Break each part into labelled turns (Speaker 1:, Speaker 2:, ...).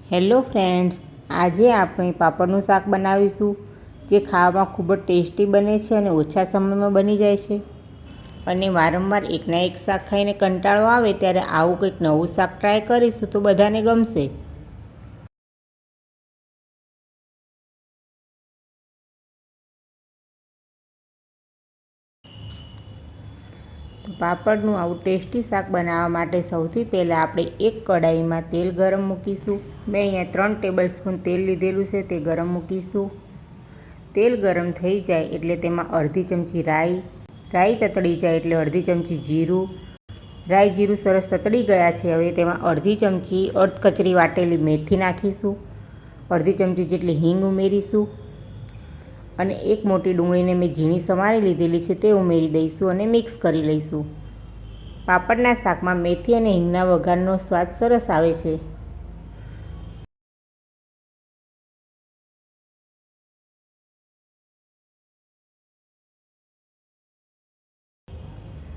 Speaker 1: Hello friends, આજે આપણે પાપડનું શાક બનાવીશું જે ખાવામાં ખૂબ જ ટેસ્ટી બને છે અને ઓછા સમયમાં બની જાય છે। અને વારંવાર એકના એક શાક ખાઈને કંટાળો આવે ત્યારે આવું કંઈક નવું શાક ટ્રાય કરીશું તો બધાને ગમશે। તો પાપડનું આવું ટેસ્ટી શાક બનાવવા માટે સૌથી પહેલાં આપણે એક કઢાઈમાં તેલ ગરમ મૂકીશું। મેં અહીંયા 3 ટેબલસ્પૂન તેલ લીધેલું છે, તે ગરમ મૂકીશું। તેલ ગરમ થઈ જાય એટલે તેમાં અડધી ચમચી રાઈ તતડી જાય એટલે અડધી ચમચી જીરું। રાઈ જીરું સરસ તતડી ગયા છે, હવે તેમાં અડધી ચમચી અડધકચરી વાટેલી મેથી નાખીશું। અડધી ચમચી જેટલી હિંગ ઉમેરીશું અને એક મોટી ડુંગળીને મેં ઝીણી સમારી લીધેલી છે તે ઉમેરી દઈશું અને મિક્સ કરી લઈશું। પાપડના શાકમાં મેથી અને હિંગના વઘારનો સ્વાદ સરસ આવે છે।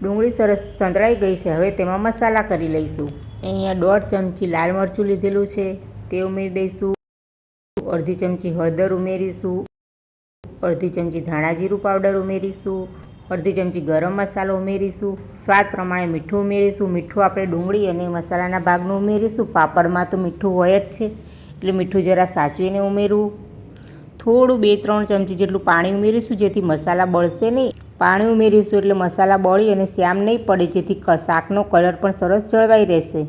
Speaker 1: ડુંગળી સરસ સંતળાઈ ગઈ છે, હવે તેમાં મસાલા કરી લઈશું। અહીંયા 1.5 ચમચી લાલ મરચું લીધેલું છે તે ઉમેરી દઈશું। અડધી ચમચી હળદર ઉમેરીશું। અડધી ચમચી ધાણા જીરું પાવડર ઉમેરીશું। અડધી ચમચી ગરમ મસાલો ઉમેરીશું। સ્વાદ પ્રમાણે મીઠું ઉમેરીશું। મીઠું આપણે ડુંગળી અને મસાલાના ભાગનું ઉમેરીશું। પાપડમાં તો મીઠું હોય જ છે એટલે મીઠું જરા સાચવીને ઉમેરવું। થોડું 2-3 ચમચી જેટલું પાણી ઉમેરીશું જેથી મસાલા બળશે નહીં। પાણી ઉમેરીશું એટલે મસાલા બળી અને શ્યામ નહીં પડે, જેથી શાકનો કલર પણ સરસ જળવાઈ રહેશે।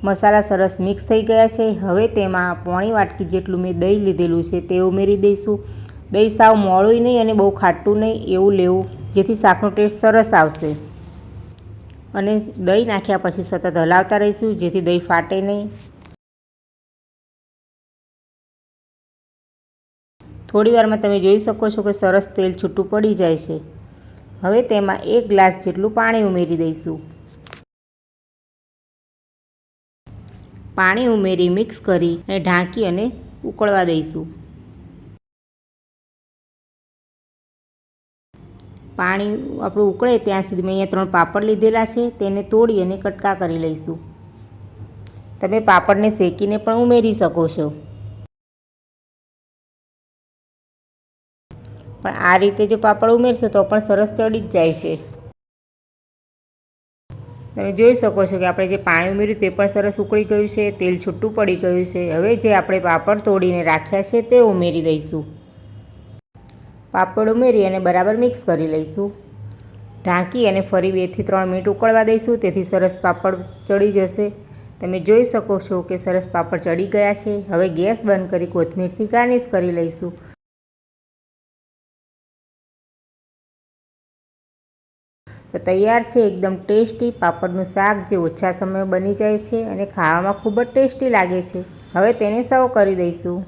Speaker 1: મસાલા સરસ મિક્સ થઈ ગયા છે, હવે તેમાં પોણી વાટકી જેટલું મેં દહીં લીધેલું છે તે ઉમેરી દઈશું। દહીં સાવ મોળું નહીં અને બહુ ખાટું નહીં એવું લેવું, જેથી શાકનો ટેસ્ટ સરસ આવશે। અને દહીં નાખ્યા પછી સતત હલાવતા રહીશું જેથી દહીં ફાટે નહીં। થોડી વારમાં તમે જોઈ શકો છો કે સરસ તેલ છૂટું પડી જાય છે। હવે તેમાં 1 ગ્લાસ જેટલું પાણી ઉમેરી દઈશું। પાણી ઉમેરી મિક્સ કરી અને ઢાંકી અને ઉકળવા દઈશું। પાણી આપણું ઉકળે ત્યાં સુધી મેં અહીંયા 3 પાપડ લીધેલા છે, તેને તોડી અને કટકા કરી લઈશું। તમે પાપડને શેકીને પણ ઉમેરી શકો છો, પણ આ રીતે જો પાપડ ઉમેરશો તો પણ સરસ ચડી જ જાય છે। તમે જોઈ શકો છો કે આપણે જે પાણી ઉમેર્યું તે પણ સરસ ઉકળી ગયું છે, તેલ છૂટું પડી ગયું છે। હવે જે આપણે પાપડ તોડીને રાખ્યા છે તે ઉમેરી દઈશું। પાપડ ઉમેરી અને બરાબર મિક્સ કરી લઈશું। ઢાંકી અને ફરી 2 થી 3 મિનિટ ઉકળવા દઈશું, તેથી સરસ પાપડ ચડી જશે। તમે જોઈ શકો છો કે સરસ પાપડ ચડી ગયા છે। હવે ગેસ બંધ કરી કોથમીરથી ગાર્નિશ કરી લઈશું। તો તૈયાર છે એકદમ ટેસ્ટી પાપડનું શાક, જે ઓછા સમયમાં બની જાય છે અને ખાવામાં ખૂબ જ ટેસ્ટી લાગે છે। હવે તેને સર્વ કરી દઈશું।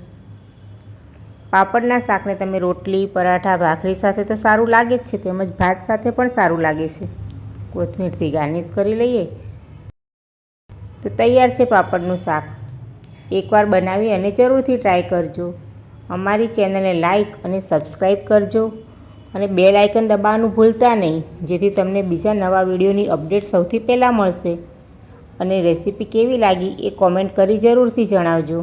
Speaker 1: પાપડના શાકને તમે રોટલી, પરાઠા, ભાખરી સાથે તો સારું લાગે જ છે, તેમજ ભાત સાથે પણ સારું લાગે છે। કોથમીરથી ગાર્નિશ કરી લઈએ તો તૈયાર છે પાપડનું શાક। એકવાર બનાવી અને જરૂરથી ટ્રાય કરજો। અમારી ચેનલને લાઈક અને સબસ્ક્રાઈબ કરજો અને બેલ આઇકન દબાવવાનું ભૂલતા નહીં, જેથી તમને બીજા નવા વિડીયોની અપડેટ સૌથી પહેલાં મળશે। અને રેસીપી કેવી લાગી એ કોમેન્ટ કરી જરૂરથી જણાવજો।